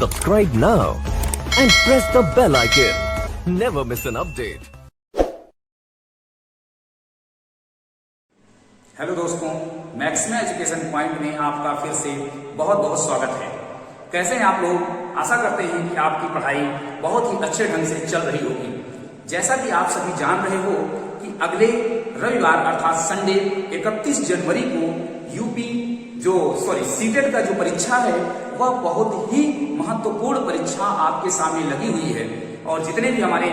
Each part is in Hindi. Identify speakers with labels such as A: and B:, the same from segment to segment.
A: Subscribe now and press the bell icon. Never miss an update.
B: Hello दोस्तों, मैक्सिमा एजुकेशन पॉइंट में आपका फिर से बहुत बहुत स्वागत है। कैसे हैं आप लोग? आशा करते हैं कि आपकी पढ़ाई बहुत ही अच्छे ढंग से चल रही होगी। जैसा कि आप सभी जान रहे हो कि अगले रविवार अर्थात संडे 31 जनवरी को सीटेट का जो परीक्षा है वह बहुत ही महत्वपूर्ण परीक्षा आपके सामने लगी हुई है। और जितने भी हमारे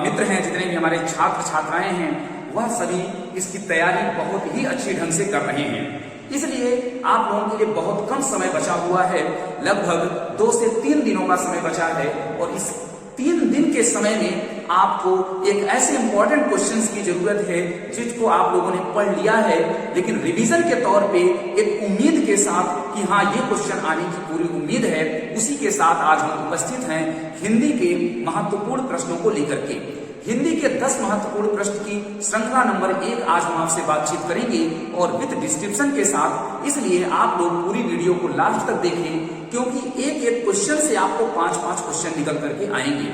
B: मित्र हैं, जितने भी हमारे छात्र छात्राएं हैं, वह सभी इसकी तैयारी बहुत ही अच्छी ढंग से कर रहे हैं। इसलिए आप लोगों के लिए बहुत कम समय बचा हुआ है, लगभग 2 से 3 दिनों का समय बचा है। और इस 3 दिन के समय में आपको एक ऐसे इंपॉर्टेंट क्वेश्चंस की जरूरत है जिसको आप लोगों ने पढ़ लिया है, लेकिन रिवीजन के तौर पे एक उम्मीद के साथ कि हाँ ये क्वेश्चन आने की पूरी उम्मीद है। उसी के साथ आज हम उपस्थित हैं हिंदी के महत्वपूर्ण प्रश्नों को लेकर के। हिंदी के 10 महत्वपूर्ण प्रश्न की श्रृंखला नंबर 1 आज हम आपसे बातचीत करेंगे और विद डिस्क्रिप्शन के साथ। इसलिए आप लोग पूरी वीडियो को लास्ट तक देखें, क्योंकि एक एक क्वेश्चन से आपको 5-5 क्वेश्चन निकल करके आएंगे।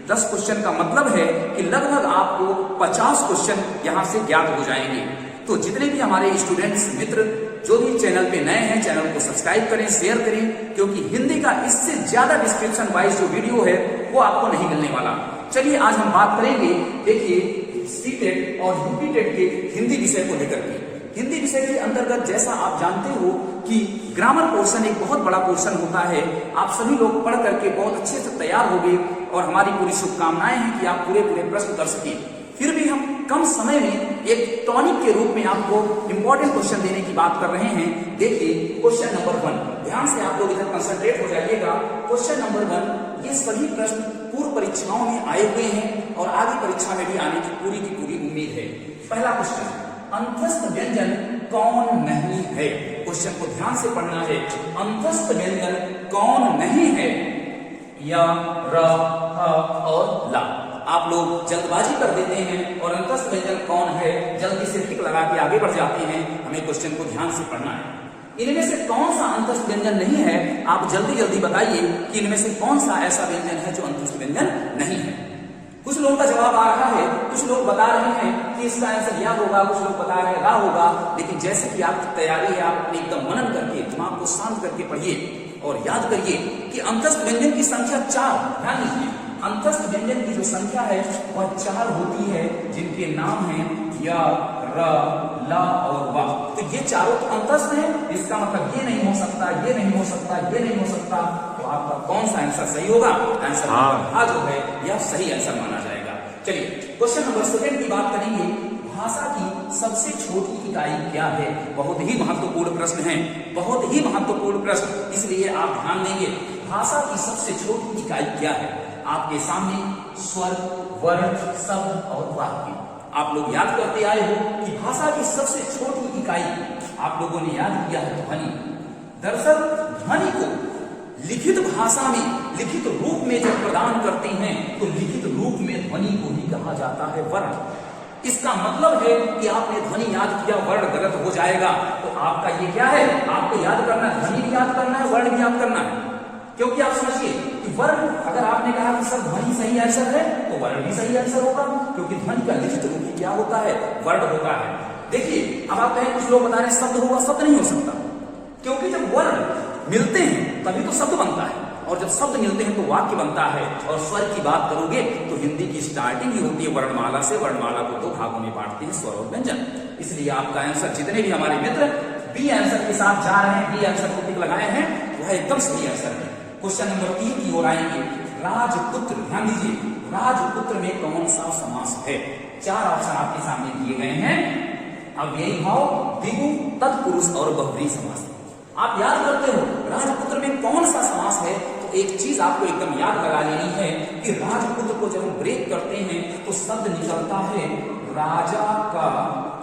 B: 10 क्वेश्चन का मतलब है कि लगभग आपको 50 क्वेश्चन यहाँ से ज्ञात हो जाएंगे। तो जितने भी हमारे स्टूडेंट्स मित्र जो भी चैनल पे नए हैं, चैनल को सब्सक्राइब करें, शेयर करें, क्योंकि हिंदी का इससे ज्यादा डिस्क्रिप्शन वाइज जो वीडियो है वो आपको नहीं मिलने वाला। चलिए आज हम बात करेंगे, देखिए सीटेट और यूपी टेट के हिंदी विषय को लेकर के। हिंदी विषय के अंतर्गत जैसा आप जानते हो कि ग्रामर पोर्शन एक बहुत बड़ा पोर्शन होता है। आप सभी लोग पढ़ करके बहुत अच्छे से तैयार हो गए और हमारी पूरी शुभकामनाएं हैं कि आप पूरे प्रश्न कर सके। फिर भी हम कम समय में एक टॉनिक के रूप में आपको इंपॉर्टेंट क्वेश्चन देने की बात कर रहे हैं। देखिए क्वेश्चन नंबर 1, ध्यान से आप लोग इधर कंसंट्रेट हो जाइएगा। क्वेश्चन नंबर 1, ये सभी प्रश्न पूर्व परीक्षाओं में आए हुए हैं और आगे परीक्षा में भी आने की पूरी उम्मीद है। पहला क्वेश्चन, अंतस्थ व्यंजन कौन नहीं है? क्वेश्चन को ध्यान से पढ़ना है। अंतस्थ व्यंजन कौन नहीं है? या, र, ह और ला। आप लोग जल्दबाजी कर देते हैं और अंतस्थ व्यंजन कौन है जल्दी से टिक लगा के आगे बढ़ जाते हैं। हमें क्वेश्चन को ध्यान से पढ़ना है। इनमें से कौन सा अंतस्थ व्यंजन नहीं है? आप जल्दी बताइए कि इनमें से कौन सा ऐसा व्यंजन है जो अंतस्थ व्यंजन नहीं है। कुछ लोगों का जवाब आ रहा है, कुछ लोग बता रहे हैं कि इसका आंसर या होगा, कुछ लोग बता रहे हैं रा होगा। लेकिन जैसे कि आपकी तैयारी है, आप अपने एकदम मनन करके दिमाग को शांत करके पढ़िए और याद करिए कि अंतस्थ व्यंजन की संख्या 4। ध्यान दीजिए, अंतस्थ व्यंजन की जो संख्या है वह 4 होती है, जिनके नाम हैं या, र, ला और वा। तो ये चारों तो अंतस्थ हैं, इसका मतलब ये नहीं हो सकता, ये नहीं हो सकता, ये नहीं हो सकता। तो आपका कौन सा आंसर सही होगा? आंसर नंबर जो है यह सही आंसर माना जाएगा। चलिए क्वेश्चन नंबर 2 की बात करेंगे। भाषा की सबसे छोटी इकाई क्या है? बहुत ही महत्वपूर्ण प्रश्न है, बहुत ही महत्वपूर्ण प्रश्न, इसलिए आप ध्यान देंगे। भाषा की सबसे छोटी इकाई क्या है? आपके सामने स्वर, वर्ण, शब्द और वाक्य। आप लोग याद करते आए हो कि भाषा की सबसे छोटी इकाई आप लोगों ने याद किया है ध्वनि। दरअसल ध्वनि को लिखित भाषा में, लिखित रूप में जब प्रदान करते हैं तो लिखित रूप में ध्वनि को ही कहा जाता है वर्ण। इसका मतलब है कि आपने ध्वनि याद किया, वर्ण गलत हो जाएगा। तो आपका ये क्या है? आपको याद करना है, ध्वनि भी याद करना है, वर्ण भी याद करना है। क्योंकि आप समझिए कि वर्ण, अगर आपने कहा कि सर ध्वनि सही आंसर है तो वर्ण भी सही आंसर होगा, क्योंकि ध्वनि का लिखित रूप क्या होता है? वर्ण होता है। देखिए अब आप कहें, कुछ लोग बता रहे हैं शब्द होगा, शब्द नहीं हो सकता, क्योंकि जब वर्ण मिलते हैं तभी तो शब्द बनता है, और जब शब्द मिलते हैं तो वाक्य बनता है। और स्वर की बात करोगे तो हिंदी की स्टार्टिंग ही होती है वर्णमाला से। वर्णमाला को 2 भागों में बांटते हैं, स्वर और व्यंजन। इसलिए आपका आंसर, जितने भी हमारे मित्र बी आंसर के साथ जा रहे हैं, बी आंसर को टिक लगाए हैं, वह एकदम सही आंसर है। क्वेश्चन नंबर 3 की ओर आएंगे। राजपुत्र, ध्यान दीजिए, राजपुत्र में कौन सा समास है? 4 ऑप्शन आपके सामने दिए गए हैं। अव्ययी भाव, द्विगु, तत्पुरुष और बहुब्रीहि समास। आप याद करते हो राजपुत्र में कौन सा समास है? तो एक चीज आपको एकदम याद लगा लेनी है कि राजपुत्र को जब हम ब्रेक करते हैं तो शब्द निकलता है राजा का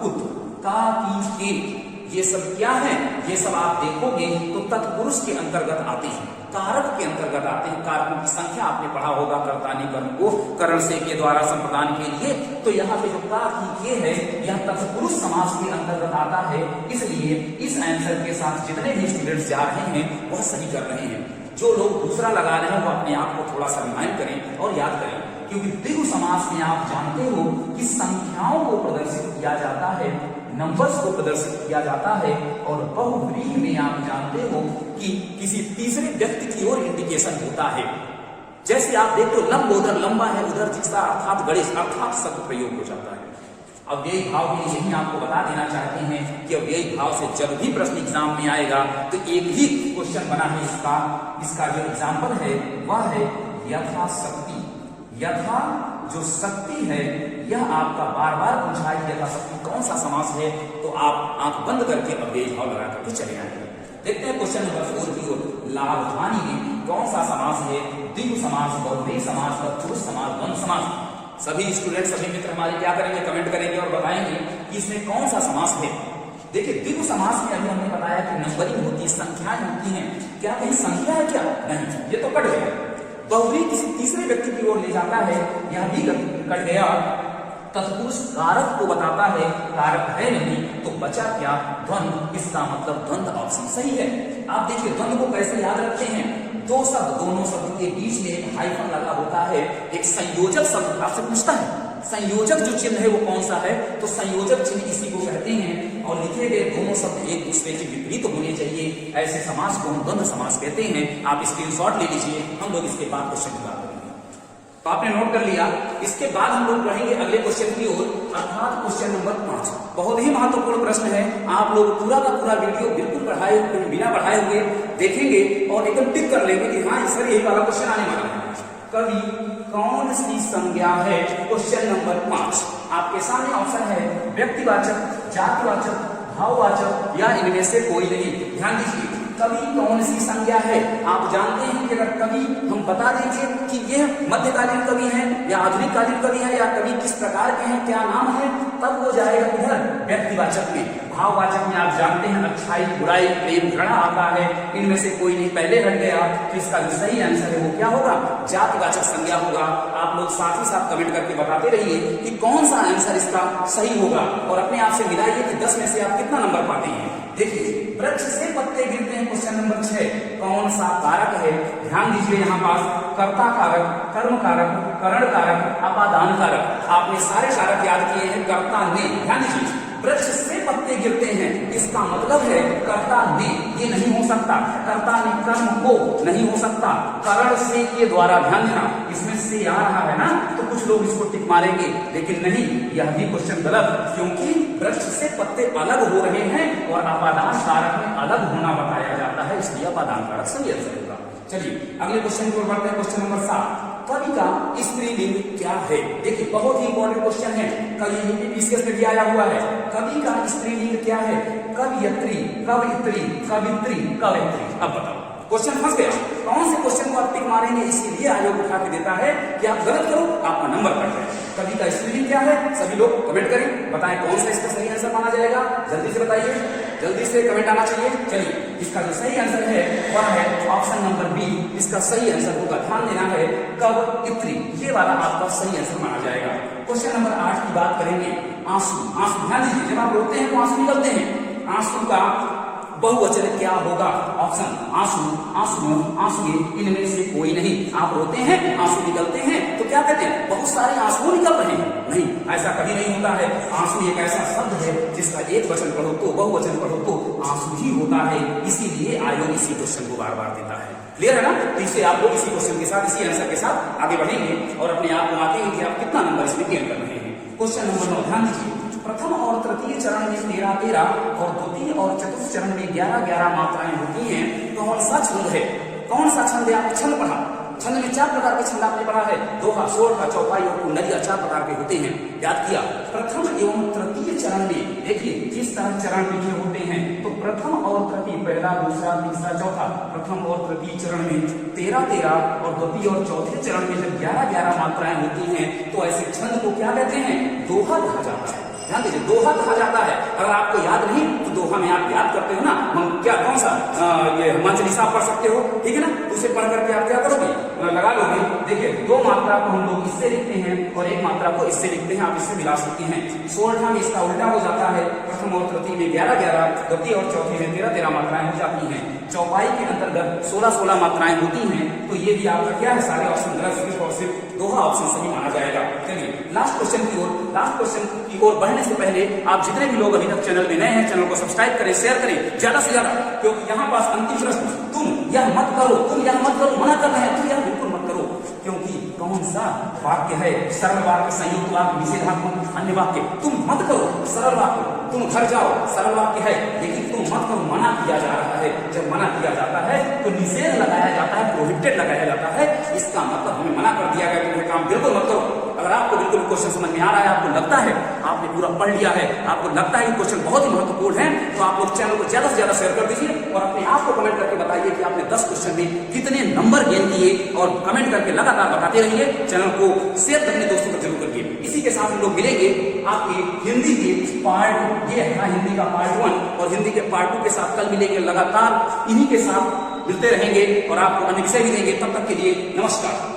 B: पुत्र, का की एक। ये सब क्या है? ये सब आप देखोगे तो तत्पुरुष के अंतर्गत आते हैं, कारक के अंतर्गत आते हैं। कारकों की संख्या आपने पढ़ा होगा, कर्तानि कर्म को करण से के द्वारा संप्रदान के लिए। तो यहाँ पे जो का की के है यह तत्पुरुष समास के अंतर्गत आता है। इसलिए इस आंसर के साथ जितने भी स्टूडेंट्स जा रहे हैं वह सही कर रहे हैं। जो लोग दूसरा लगा रहे हैं वो अपने आप को थोड़ा सा रिमाइंड करें और याद करें, क्योंकि द्विगु समास में आप जानते हो कि संख्याओं को प्रदर्शित किया जाता है, नंबर्स को प्रदर्शित किया जाता है, और बहुव्रीहि में आप जानते हो कि किसी तीसरे व्यक्ति की ओर इंडिकेशन होता है। जैसे आप देखते हो लंबोदर, लंबा है उधर जिसका अर्थात गणेश अर्थात शब्द प्रयोग हो जाता है। अव्ययी भाव के लिए यही आपको बता देना चाहते हैं कि अव्ययी भाव से जब भी प्रश्न एग्जाम में आएगा तो एक ही क्वेश्चन बना है इसका जो एग्जाम्पल है वह है यथाशक्ति। यथा जो शक्ति है यह आपका बार बार पूछा है यथाशक्ति कौन सा समास है, तो आप आंख बंद करके अव्ययी भाव लगा करके चले आएंगे। देखते हैं क्वेश्चन नंबर 4 की ओर। लाभध्वनि में कौन सा समास है? द्विगु समास, बहुव्रीहि समास, तत्पुरुष समास, द्वंद्व समास। सभी स्टूडेंट, सभी मित्र हमारे क्या करेंगे, कमेंट करेंगे और बताएंगे कि इसमें कौन सा समास है। देखिए द्विगु समास में अभी हमने बताया कि नंबरिंग होती है, संख्याएं होती हैं। क्या कहीं संख्या है क्या? नहीं, ये तो कट गया। बहुव्रीहि किसी तीसरे व्यक्ति की ओर ले जाता है, यह भी कट गया। तत्पुरुष कारक को बताता है, कारक है नहीं, तो बचा क्या? द्वंद्व। इसका मतलब द्वंद्व ऑप्शन सही है। आप देखिए द्वंद्व को कैसे याद रखते हैं? दो शब्द, दोनों शब्द के बीच में एक हाइफन लगा होता है, एक संयोजक शब्द आपसे पूछता है संयोजक जो चिन्ह है वो कौन सा है, तो संयोजक चिन्ह इसी को कहते हैं। और लिखे गए दोनों शब्द एक दूसरे के विपरीत होने चाहिए, ऐसे समास को हम द्वंद्व समास कहते हैं। आप स्क्रीनशॉट ले लीजिए, हम लोग इसके बाद क्वेश्चन की बात करेंगे। तो आपने नोट कर लिया। इसके बाद हम लोग बढ़ेंगे अगले क्वेश्चन की ओर, अर्थात क्वेश्चन नंबर 5। बहुत ही महत्वपूर्ण प्रश्न है। आप लोग पूरा का पूरा वीडियो बिल्कुल बिना बढ़ाए हुए देखेंगे और एकदम टिक कर लेंगे कि हाँ सर यही वाला क्वेश्चन आने वाला है। कवि कौन सी संज्ञा है? क्वेश्चन नंबर 5 आपके सामने ऑप्शन है व्यक्तिवाचक, जातिवाचक, भाववाचक या इनमें से कोई नहीं। ध्यान दीजिए, कवि कौन सी संज्ञा है? आप जानते हैं कि अगर कवि हम बता देंगे कि ये मध्यकालीन कवि हैं या आधुनिक कालीन कवि हैं या कवि किस प्रकार के हैं, क्या नाम है, तब वो जाएगा इधर व्यक्तिवाचक में। भाववाचक में आप जानते हैं अच्छाई, बुराई, प्रेम, घृणा आता है, इनमें से कोई नहीं पहले हट गया, तो इसका जो सही आंसर है वो क्या होगा? जातिवाचक संज्ञा होगा। आप लोग साथ ही साथ कमेंट करके बताते रहिए कि कौन सा आंसर इसका सही होगा और अपने आप से मिलाइए कि 10 में से आप कितना नंबर पाते हैं। देखिए वृक्ष से पत्ते गिरते हैं, क्वेश्चन नंबर 6 कौन सा कारक है? ध्यान दीजिए, यहाँ पास कर्ता कारक, कर्म कारक, करण कारक, अपादान कारक। आपने सारे कारक याद किए हैं। कर्ता ने, ध्यान दीजिए, वृक्ष से पत्ते गिरते हैं, इसका मतलब है कर्ता ने, ये नहीं हो सकता। कर्ता ने कर्म को नहीं हो सकता। करण से के द्वारा, ध्यान देना इसमें से आ रहा है ना, तो कुछ लोग इसको टिक मारेंगे, लेकिन नहीं, यह भी क्वेश्चन गलत, क्योंकि वृक्ष से पत्ते अलग हो रहे हैं और अपादान कारक में अलग होना बताया जाता है, इसलिए अपादान कारक सही आंसर होगा। चलिए अगले क्वेश्चन की ओर बढ़ते हैं। क्वेश्चन नंबर 7 कवि का स्त्रीलिंग क्या है? देखिए बहुत ही इंपॉर्टेंट क्वेश्चन है, कल यूपीपीसीएस में भी आया हुआ है। कवि का स्त्रीलिंग क्या है? कवयित्री, कवित्री, कवित्री, कवयित्री। अब बताओ, क्वेश्चन फंस गया। कौन से क्वेश्चन को आप टिक मारेंगे? इसीलिए आयोग उठा के देता है कि आप गलत करो आपका नंबर कट जाए। कवि का स्त्रीलिंग क्या है? सभी लोग कमेंट करें, बताएं कौन सा इसका सही आंसर माना जाएगा। जल्दी से बताइए, जल्दी से कमेंट आना चाहिए। चलिए इसका जो सही आंसर है वह है ऑप्शन नंबर बी, इसका सही आंसर होगा। ध्यान देना है, कवयित्री, ये वाला आपका सही आंसर माना जाएगा। क्वेश्चन नंबर 8 की बात करेंगे। आंसू, आंसू, ध्यान दीजिए, जब आप रोते हैं तो आंसू निकलते हैं। आंसू का बहुवचन क्या होगा? ऑप्शन आंसू, आंसू, आंसुए, इनमें से कोई नहीं। आप रोते हैं, आंसू निकलते हैं, तो क्या कहते हैं? बहुत सारे आंसू निकल रहे हैं। नहीं, ऐसा कभी नहीं होता है। आंसू एक ऐसा शब्द है जिसका एक वचन पढ़ो तो, बहुवचन पढ़ो तो आंसू ही होता है, इसीलिए आयोग इसी क्वेश्चन को बार बार देता है। क्लियर है ना? तो इससे आप लोग इसी क्वेश्चन के साथ, इसी आंसर के साथ आगे बढ़ेंगे और अपने आप को आते हैं कि आप कितना नंबर इसमें गेन कर रहे हैं। क्वेश्चन नंबर 9 ध्यान दीजिए, प्रथम और तृतीय चरण में 13-13 और द्वितीय और चतुर्थ चरण में 11-11 मात्राएं होती हैं। कौन सा छंद है? कौन सा छंद है? आपने छंद पढ़ा, छंद में 4 प्रकार के छंद आपने पढ़ा है, दोहा, सोरठा, चौपाई और कुंडलिया, 4 प्रकार के होते हैं, याद किया। प्रथम एवं तृतीय चरण में देखिए किस तरह चरण लिखे होते हैं, तो प्रथम और तृतीय, पहला, दूसरा, तीसरा, चौथा, प्रथम और तृतीय चरण में 13-13 और द्वितीय और चौथे चरण में जब 11-11 मात्राएं होती हैं तो ऐसे छंद को क्या कहते हैं? दोहा कहा जाता है। ध्यान दीजिए, दोहा कहा जाता है। अगर आपको याद नहीं तो दोहा में आप याद करते हो ना, क्या कौन सा ये हनुमान चालीसा पढ़ सकते हो, ठीक है ना, उसे पढ़ करके आप क्या करोगे, लगा लोगे। देखिए, दो मात्रा को हम लोग इससे लिखते हैं और एक मात्रा को इससे लिखते हैं, आप इससे मिला सकते हैं। 16 में इसका उल्टा हो जाता है, प्रथम और तृतीय में 11-11, द्वितीय और चौथी में 13-13 मात्राएं हो जाती हैं। चौपाई के अंतर्गत 16-16 मात्राएं होती हैं, तो ये भी आपका क्या है, सारे ऑप्शन गलत, सिर्फ और सिर्फ दोहा ऑप्शन सही माना जाएगा। चलिए लास्ट क्वेश्चन की ओर बढ़ने से पहले आप जितने भी लोग अभी तक चैनल में नए हैं, चैनल को सब्सक्राइब करें, शेयर करें ज्यादा से ज्यादा, क्योंकि यहाँ पास अंतिम प्रश्न, तुम यह मत करो, तुम यह मत करो, मना कर रहे हैं, तुम यह बिल्कुल मत करो, क्योंकि कौन सा वाक्य है, सरल वाक्य, संयुक्त वाक्य, निषेधात्मक, अन्य वाक्य। तुम मत करो सरल वाक्य, तुम घर जाओ सरल वाक्य है, लेकिन तुम मत करो मना किया जा रहा है। जब मना किया जाता है तो निषेध लगाया जाता है, प्रोहिबिटेड लगाया जाता है, इसका मतलब हमें मना कर दिया गया कि यह काम बिल्कुल मत करो। अगर आपको बिल्कुल क्वेश्चन समझ में आ रहा है, आपको लगता है आपने पूरा पढ़ लिया है, आपको लगता है कि क्वेश्चन बहुत ही महत्वपूर्ण है, तो आप लोग चैनल को ज्यादा से ज्यादा शेयर कर दीजिए और अपने आप को कमेंट करके बताइए कि आपने 10 क्वेश्चन में कितने नंबर गेन किए, और कमेंट करके लगातार बताते रहिए। चैनल को शेयर अपने दोस्तों को जरूर करिए। इसी के साथ हम लोग मिलेंगे आपके हिंदी के पार्ट, ये है हिंदी का पार्ट 1 और हिंदी के पार्ट 2 के साथ कल मिलेंगे। लगातार इन्हीं के साथ मिलते रहेंगे और आपको अन्य विषय भी देंगे। तब तक के लिए नमस्कार।